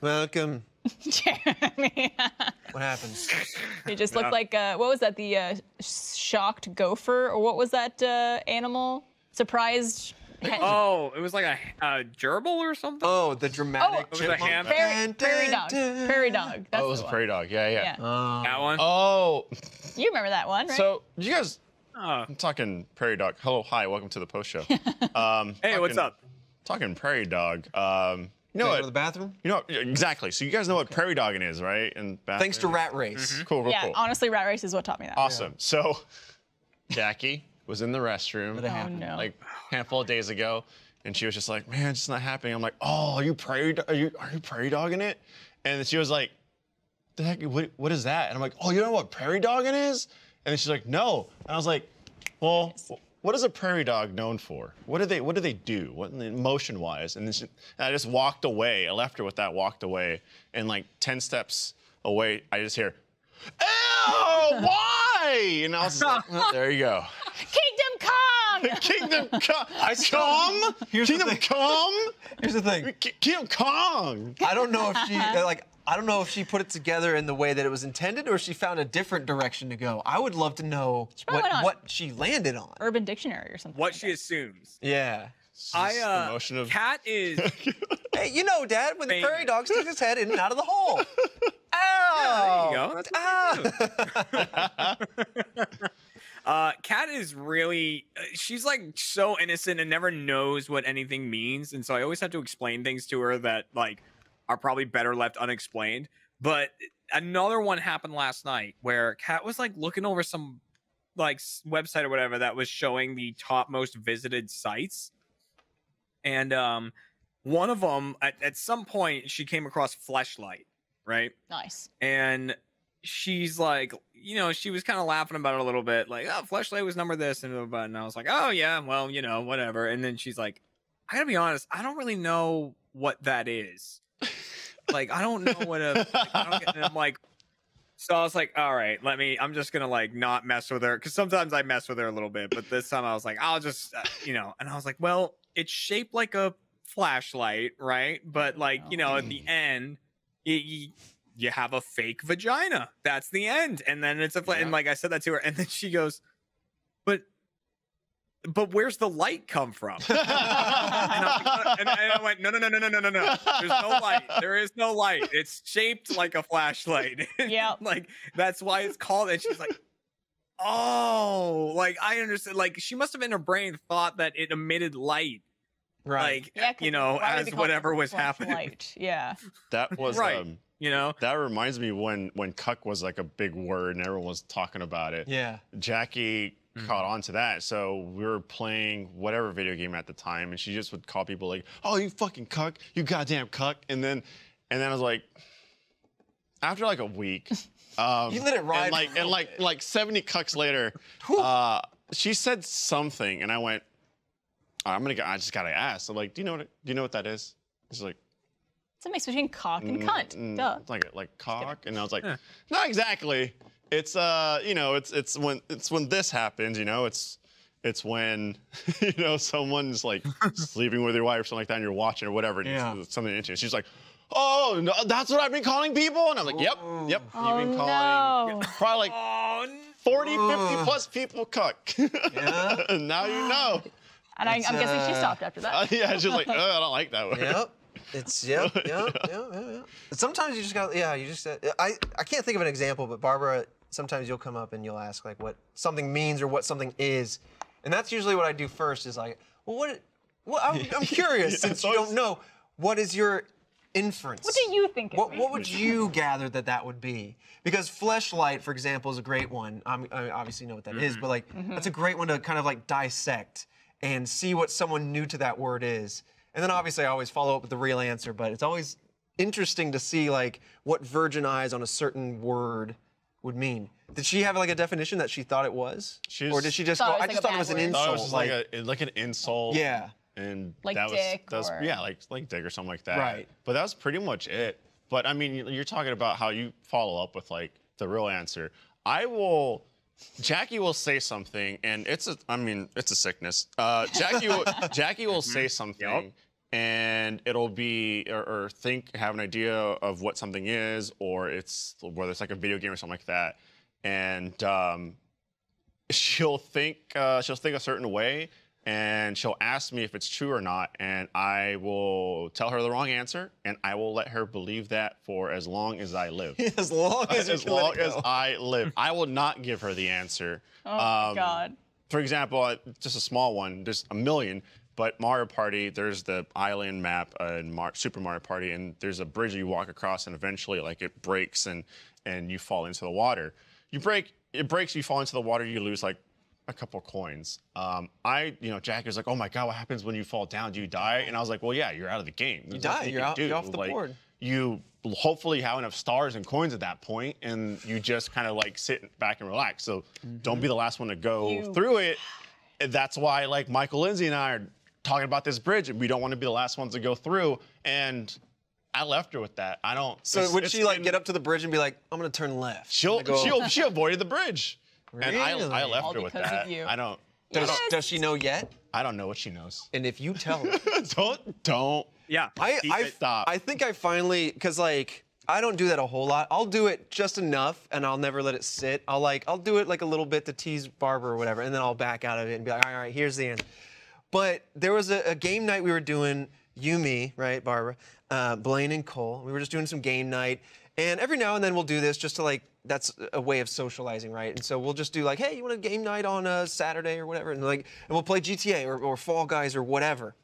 Welcome. Jeremy. What happens? You just looked like, what was that, the shocked gopher? Or what was that animal? Surprised? Oh, it was like a gerbil or something? Oh, the dramatic chipmunk. Prairie dog. Prairie dog. That's it was a prairie dog. Yeah. That one? Oh. You remember that one, right? So, you guys, I'm talking prairie dog. Hello, hi, welcome to the post show. Hey, what's up? Talking prairie dog. You know Go what? to the bathroom? You know exactly. So you guys know what prairie dogging is, right? And Thanks to Rat Race. Cool. Yeah, honestly, Rat Race is what taught me that. Awesome. So Jackie was in the restroom no. like a handful of days ago, and she was just like, "Man, it's just not happening." I'm like, "Oh, are you prairie dogging it?" And then she was like, "The heck? What is that?" And I'm like, "Oh, you don't know what prairie dogging is?" And then she's like, "No." And I was like, "Well, what is a prairie dog known for? What do they do? What motion-wise?" And then I just walked away. I left her with that, walked away, and like 10 steps away, I just hear, "Ew, why?" And I was like, oh, there you go. Kingdom Kong! Kingdom Kong! Kingdom Kong! Here's the thing. Kingdom Kong! I don't know if she I don't know if she put it together in the way that it was intended or she found a different direction to go. I would love to know what she landed on. Urban Dictionary or something. What she assumes. Yeah. Cat is... Hey, you know, Dad, when the prairie dog sticks his head in and out of the hole. Ow! Yeah, there you go. Cat is really, she's like so innocent and never knows what anything means. And so I always have to explain things to her that like are probably better left unexplained. But another one happened last night where Cat was like looking over some like website or whatever that was showing the top most visited sites. And one of them, at some point, she came across Fleshlight, right? Nice. And she's like, you know, she was kind of laughing about it a little bit, like, oh, Fleshlight was number this, and I was like, oh, yeah, well, you know, whatever. And then she's like, I gotta be honest, I don't really know what that is. Like, I don't know what a, and I'm like, so I was like, all right, I'm just gonna like not mess with her. Cause sometimes I mess with her a little bit, but this time I was like, I'll just, you know, and I was like, well, it's shaped like a flashlight, right? But like, you know, at the end, you have a fake vagina. That's the end. And then it's and like I said that to her, and then she goes, but where's the light come from? And I went, no. There's no light. There is no light. It's shaped like a flashlight. Yeah. Like, that's why it's called. And she's like, oh, like, I understand. Like, she must have in her brain thought that it emitted light. Right. Like, you know, as whatever was happening. Yeah. That was, right. You know? That reminds me when cuck was like a big word and everyone was talking about it. Yeah. Jackie caught on to that. So we were playing whatever video game at the time, and she just would call people like, "Oh, you fucking cuck, you goddamn cuck," and then I was like, after like a week, you let it ride, and like 70 cucks later, she said something, and I went, I just gotta ask. I'm like, do you know what that is? She's like, it's a mix between cock and cunt. Duh. Like cock, and I was like, not exactly. It's you know, it's when this happens, you know, it's when you know someone's like sleeping with your wife or something like that, and you're watching or whatever, and it's something interesting. She's like, oh, no, that's what I've been calling people, and I'm like, yep. Oh, You've been calling probably like 40, 50 plus people cuck. Yeah. And now you know. And I'm guessing she stopped after that. Yeah, she's like, oh, I don't like that word. Yep. It's yeah. Sometimes you just got I can't think of an example, but Barbara, sometimes you'll come up and you'll ask like what something means or what something is, and that's usually what I do first. Is like, well, I'm curious since you don't know, what is your inference? What do you think? What would you gather that would be? Because fleshlight, for example, is a great one. I obviously know what that is, but like that's a great one to kind of like dissect and see what someone new to that word is. And then obviously I always follow up with the real answer, but it's always interesting to see like what virgin eyes on a certain word would mean. Did she have like a definition that she thought it was? Or did she just go, I just thought it was an insult? It was just like an insult. Yeah. And like that dick was yeah, like dick or something like that. Right. But that was pretty much it. But I mean, you're talking about how you follow up with like the real answer. Jackie will say something, and it's a sickness. Jackie will say something, and it'll be or have an idea of what something is, or whether it's like a video game or something like that, and she'll think a certain way, and she'll ask me if it's true or not, and I will tell her the wrong answer, and I will let her believe that for as long as I live. As long as I live, I will not give her the answer. Oh my God. For example, just a small one, there's a million, but Mario Party, there's the island map in Super Mario Party, and there's a bridge you walk across, and eventually, like, it breaks, and you fall into the water. It breaks, you fall into the water, you lose, like, a couple coins. Jackie was like, oh my God, what happens when you fall down? Do you die? And I was like, well, yeah, you're out of the game. You die, you're off the board. You hopefully have enough stars and coins at that point, and you just kind of like sit back and relax. So don't be the last one to go through it. And that's why, like, Michael Lindsay and I are talking about this bridge, and we don't want to be the last ones to go through. And I left her with that. I don't. So would she like get up to the bridge and be like, I'm gonna turn left? She avoided the bridge. Really? And I left All her with because that. of you. I don't. Does she know yet? I don't know what she knows. And if you tell her, don't. Yeah. Stop. I think I finally, cause like I don't do that a whole lot. I'll do it just enough, and I'll never let it sit. I'll do it like a little bit to tease Barbara or whatever, and then I'll back out of it and be like, all right, here's the answer. But there was a game night we were doing, me, right, Barbara, Blaine and Cole. We were just doing some game night, and every now and then we'll do this just to like, that's a way of socializing, right? And so we'll just do like, hey, you want a game night on a Saturday or whatever, and we'll play GTA or Fall Guys or whatever.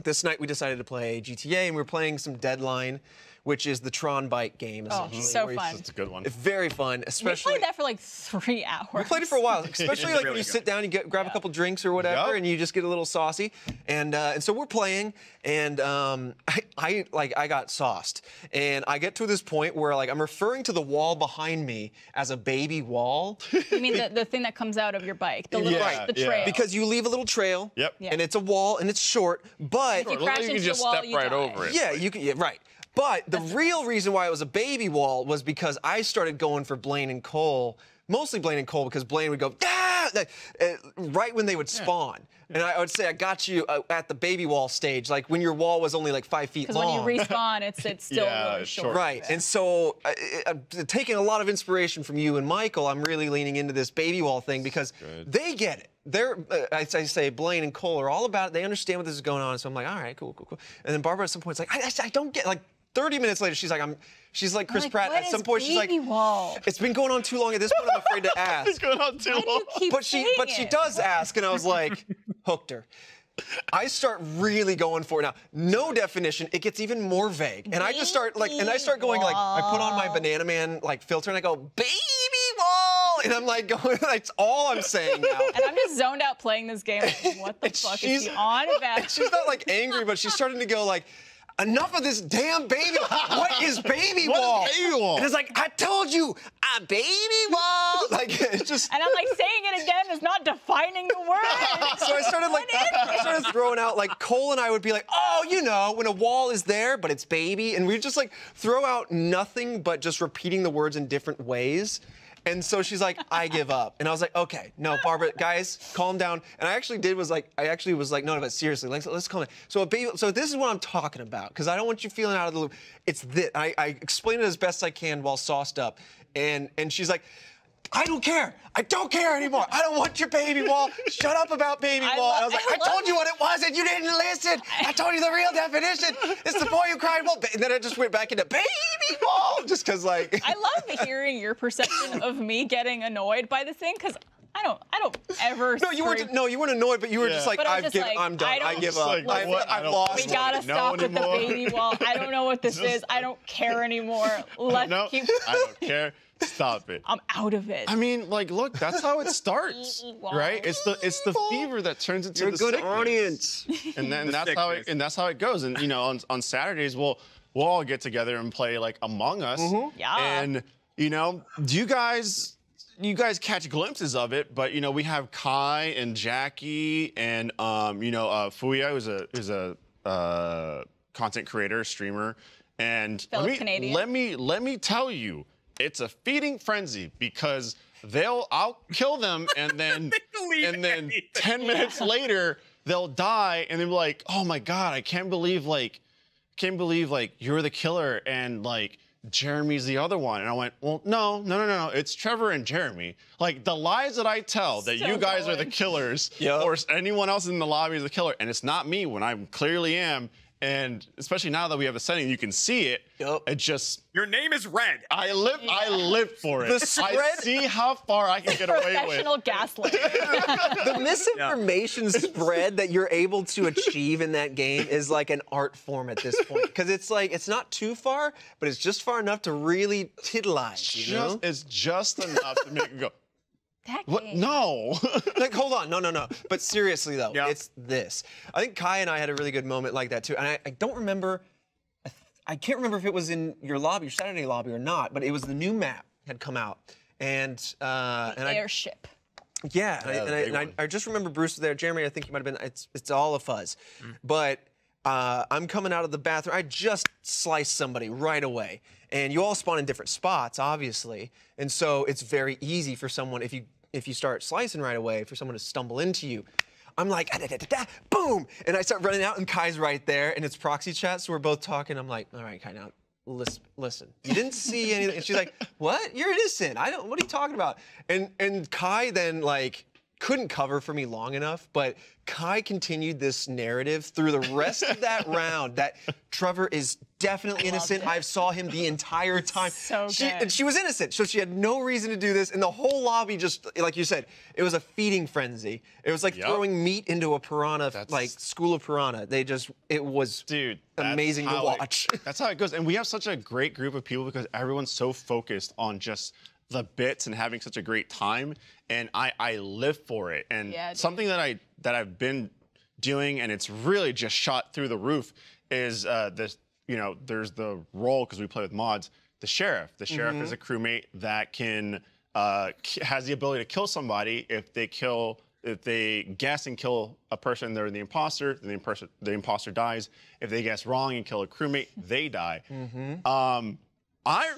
This night we decided to play GTA, and we were playing some Deadline, which is the Tron bike game. Oh, so fun. It's a good one. It's very fun, especially. We played that for like 3 hours. We played it for a while, especially like when you good. sit down, you grab a couple drinks or whatever, and you just get a little saucy. And so we're playing, and I got sauced, and I get to this point where like I'm referring to the wall behind me as a baby wall. You mean the thing that comes out of your bike, the little the trail? Because you leave a little trail. Yep. Yeah. And it's a wall, and it's short, but If you crash You can into just the wall, step you right die. over it. yeah, you can. Yeah, right. But the real reason why it was a baby wall was because I started going for Blaine and Cole, mostly Blaine and Cole, because Blaine would go, ah! Right when they would spawn. And I would say, I got you at the baby wall stage, like when your wall was only like 5 feet long. Because when you respawn, it's still Yeah, really it's short. short. Right, and so taking a lot of inspiration from you and Michael, I'm really leaning into this baby wall thing because they get it. I say Blaine and Cole are all about it. They understand what this is going on. So I'm like, all right, cool. And then Barbara at some point is like, I don't get, like 30 minutes later, she's like Chris Pratt. What At some is point, she's like, baby wall? it's been going on too long. At this point, I'm afraid to ask. It's going on too Why do long. you keep But she saying does ask, and I was like, hooked her. I start really going for it now. No definition. It gets even more vague, and I just start going like, I put on my Banana Man like filter, and I go, baby wall, and I'm like going. That's all I'm saying now. And I'm just zoned out playing this game. Like, what the fuck is he on about? She's not like angry, but she's starting to go like, enough of this damn baby. What is baby wall? What is baby wall? And it's like, I told you, a baby wall. Like, it's just. And I'm like, saying it again is not defining the word. So I started throwing out, like, Cole and I would be like, oh, you know, when a wall is there, but it's baby. And we'd just like throw out nothing but just repeating the words in different ways. And so she's like, I give up. And I was like, okay, no, Barbara, guys, calm down. And I actually was like, no, but seriously, let's calm down. So this is what I'm talking about, because I don't want you feeling out of the loop. It's this. I explain it as best I can while sauced up. And she's like, I don't care. I don't care anymore. I don't want your baby wall. Shut up about baby wall. And I was like, I told you what it was, and you didn't listen. I told you the real definition. It's the boy who cried wolf. And then I just went back into baby wall, just because, like. I love hearing your perception of me getting annoyed by this thing, because I don't ever. No, you weren't annoyed, but you were just like, But I was just like, I'm done. I give up. Like, I've lost. We gotta stop with the anymore. baby wall. I don't know what this is. I don't care anymore. Let's keep. I don't care. Stop it. I'm out of it. I mean, like, look, that's how it starts, right? It's the fever that turns into You're the a good sickness. audience. And then that's how it goes. And you know, on Saturdays we'll all get together and play like Among Us. Yeah. And you know, you guys catch glimpses of it, but you know, we have Kai and Jackie and Fuya, who's a content creator, streamer, and Canadian. let me tell you, it's a feeding frenzy because I'll kill them and then 10 minutes later they'll die and they'll be like, oh my God, I can't believe like you're the killer and like Jeremy's the other one. And I went, well, no. It's Trevor and Jeremy. Like the lies that I tell that you guys are the killers or anyone else in the lobby is the killer. And it's not me when I clearly am. And especially now that we have a setting, you can see it. It just your name is red. I live for it. I see how far I can get away with. Professional gaslighting. The misinformation spread that you're able to achieve in that game is like an art form at this point. Because it's like, it's not too far, but it's just far enough to really titilize, you know? It's just enough to make it go, what? Game. No. Like, hold on, no. But seriously, though, it's this. I think Kai and I had a really good moment like that, too. And I don't remember, I can't remember if it was in your lobby, your Saturday lobby or not, but it was the new map had come out. And Airship. Yeah, and I just remember Bruce was there. Jeremy, I think he might have been, it's all a fuzz. But I'm coming out of the bathroom. I just sliced somebody right away. And you all spawn in different spots, obviously. And so it's very easy for someone, if you start slicing right away, for someone to stumble into you. I'm like, boom! And I start running out, and Kai's right there, and it's proxy chat, so we're both talking. I'm like, all right, Kai, now, listen. You didn't see anything. And she's like, what? You're innocent. What are you talking about? And Kai then, like, couldn't cover for me long enough, but Kai continued this narrative through the rest of that round that Trevor is definitely innocent. I saw him the entire time. And she was innocent, so she had no reason to do this. And the whole lobby just, like you said, it was a feeding frenzy. It was like throwing meat into a piranha, like school of piranha. It was amazing to watch. That's how it goes. And we have such a great group of people because everyone's so focused on just the bits and having such a great time, and I live for it. And something that I've been doing, and it's really just shot through the roof, is this. You know, there's the role, because we play with mods. The sheriff. The sheriff is a crewmate that can has the ability to kill somebody if they guess and kill a person, they're the imposter. Then the imposter dies. If they guess wrong and kill a crewmate, they die. I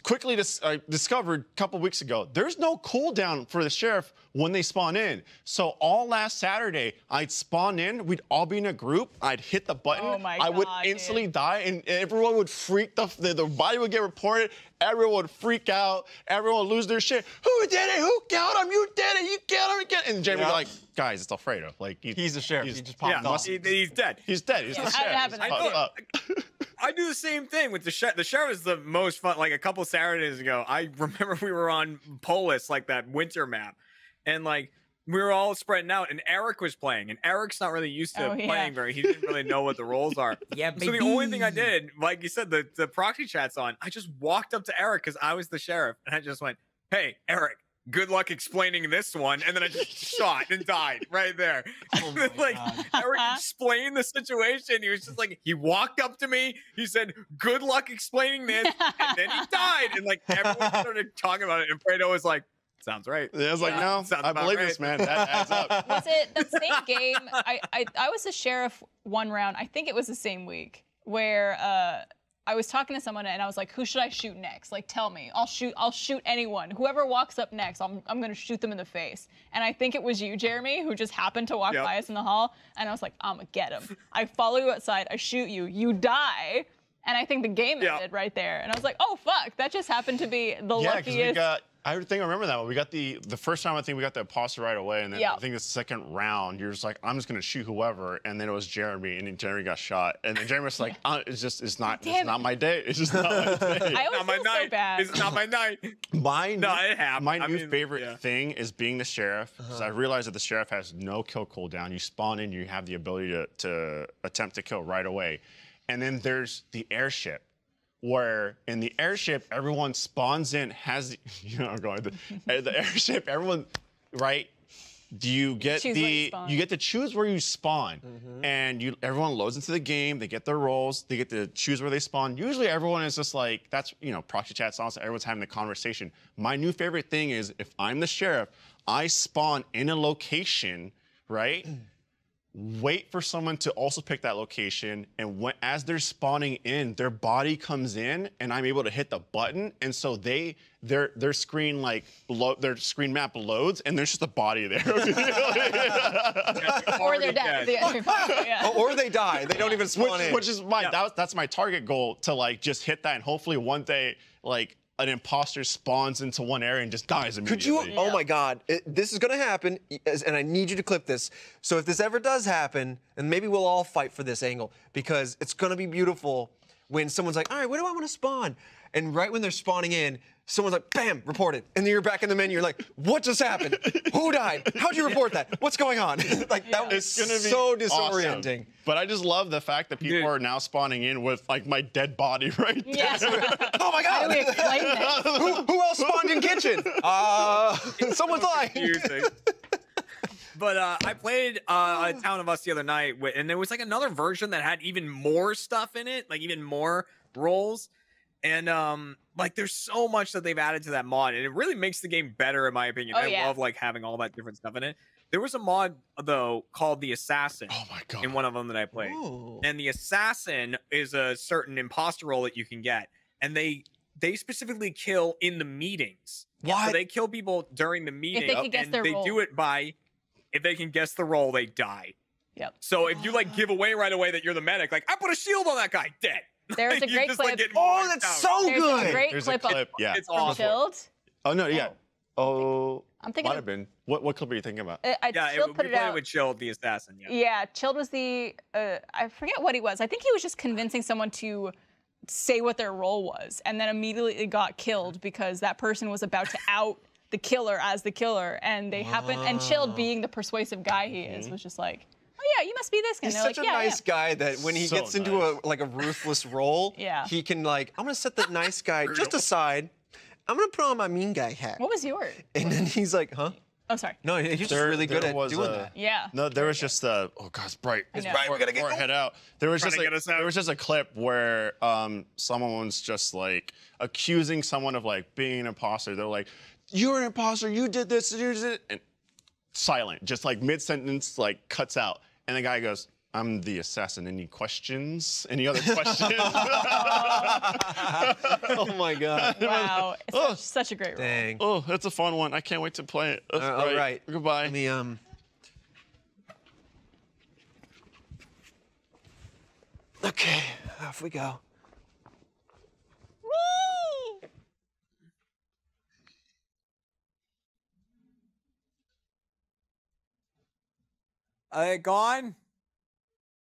quickly discovered a couple weeks ago, there's no cooldown for the sheriff when they spawn in. So all last Saturday, I'd spawn in, we'd all be in a group, I'd hit the button, I would instantly die, and everyone would freak, the body would get reported, everyone would freak out, everyone would lose their shit. Who did it? Who killed him? You did it, you killed him again. And Jamie would be like, guys, it's Alfredo. Like, he's the sheriff, he just popped off. He's dead. He's dead, he's the sheriff. I do the same thing with the sheriff. The sheriff is the most fun. Like a couple Saturdays ago, I remember we were on Polis, like that winter map, and like we were all spreading out, and Eric was playing, and Eric's not really used to playing very. He didn't really know what the roles are. So the only thing I did, like you said, the proxy chat's on. I just walked up to Eric because I was the sheriff, and I just went, "Hey, Eric. Good luck explaining this one," and then I just shot and died right there. Like Eric explained the situation. He was just like, he walked up to me. He said, "Good luck explaining this," and then he died. And like everyone started talking about it, and Fredo was like, "Sounds right." I was like, "No, I believe this, man. That adds up." Was it the same game? I was the sheriff one round. I think it was the same week where I was talking to someone and I was like, who should I shoot next? Like, tell me. I'll shoot anyone. Whoever walks up next, I'm gonna shoot them in the face. And I think it was you, Jeremy, who just happened to walk by us in the hall. And I was like, I'm gonna get him. I follow you outside, I shoot you, you die. And I think the game ended right there. And I was like, oh fuck, that just happened to be the luckiest. I think I remember that one. We got the first time, I think we got the imposter right away, and then I think the second round, you're just like, I'm just gonna shoot whoever, and then it was Jeremy, and then Jeremy got shot, and then Jeremy was like, it's not my day. It's just not my day. I always feel so bad. It's not my night. My new favorite thing is being the sheriff, because I realized that the sheriff has no kill cooldown. You spawn in, you have the ability to attempt to kill right away, and then there's the airship, where in the airship, everyone spawns in, the airship, everyone, right? You get to choose where you spawn, and everyone loads into the game. They get their roles. They get to choose where they spawn. Usually, everyone is just like, that's proxy chats. Also, everyone's having the conversation. My new favorite thing is if I'm the sheriff, I spawn in a location, right? wait for someone to also pick that location, and as they're spawning in, their body comes in, and I'm able to hit the button, and so their screen their screen map loads, and there's just a body there. Or they're dead. Yeah. Or they die. They don't even spawn in. Which is that's my target goal, to like just hit that, and hopefully one day like an imposter spawns into one area and just dies immediately. Could you? Oh my God, this is gonna happen, and I need you to clip this. So if this ever does happen, and maybe we'll all fight for this angle, because it's gonna be beautiful when someone's like, all right, where do I want to spawn? And right when they're spawning in, someone's like, bam, reported. And then you're back in the menu, you're like, what just happened? Who died? How'd you report that? What's going on? Like, that was so disorienting. Awesome. But I just love the fact that people are now spawning in with like my dead body right there. Yes. Oh my God. How do we explain this? Who else spawned in kitchen? Someone's lying. Confusing. But I played a Town of Us the other night, and there was like another version that had even more stuff in it, like even more roles. And like there's so much that they've added to that mod, and it really makes the game better in my opinion. I love like having all that different stuff in it. There was a mod though called the Assassin. Oh my God. In one of them that I played. Ooh. And the Assassin is a certain imposter role that you can get, and they specifically kill in the meetings. What? So they kill people during the meeting, they can guess and their they role. do it by if they can guess the role, they die. Yep. So if you like give away right away that you're the medic, like I put a shield on that guy, dead. There's a You great just, like, clip. get Oh, wiped that's out. so There's good. a great There's clip a clip, yeah. It's from awful. Chilled. Oh no, yeah. Oh, I'm thinking might of- have been. What clip are you thinking about? Yeah, Chilled we put it played out. with Chilled, the Assassin. Yeah. Yeah, Chilled was the, I forget what he was. I think he was just convincing someone to say what their role was, and then immediately got killed because that person was about to out the killer as the killer, and they happened, and Chilled, being the persuasive guy he is, was just like, oh yeah, you must be this guy. He's And they're such like, a nice guy that when he So gets into a ruthless role, Yeah. he can like, I'm gonna set the nice guy just aside. I'm gonna put on my mean guy hat. What was yours? And then he's like, huh? Oh, sorry. No, he's just really good at doing that. Yeah. No, there was just a. Oh God, it's bright. It's know. Right, we gotta get. Before I head out. There was Trying just to like, get us out. there was just a clip where someone was just like accusing someone of like being an imposter. They're like, "You're an imposter. You did this. You did it." And silent, just like mid sentence, like cuts out, and the guy goes, "I'm the assassin. Any questions? Any other questions?" Oh my God. Wow. It's such a great role. Dang. Oh, that's a fun one. I can't wait to play it. That's All right. Goodbye. Let me Okay, off we go. Are they gone?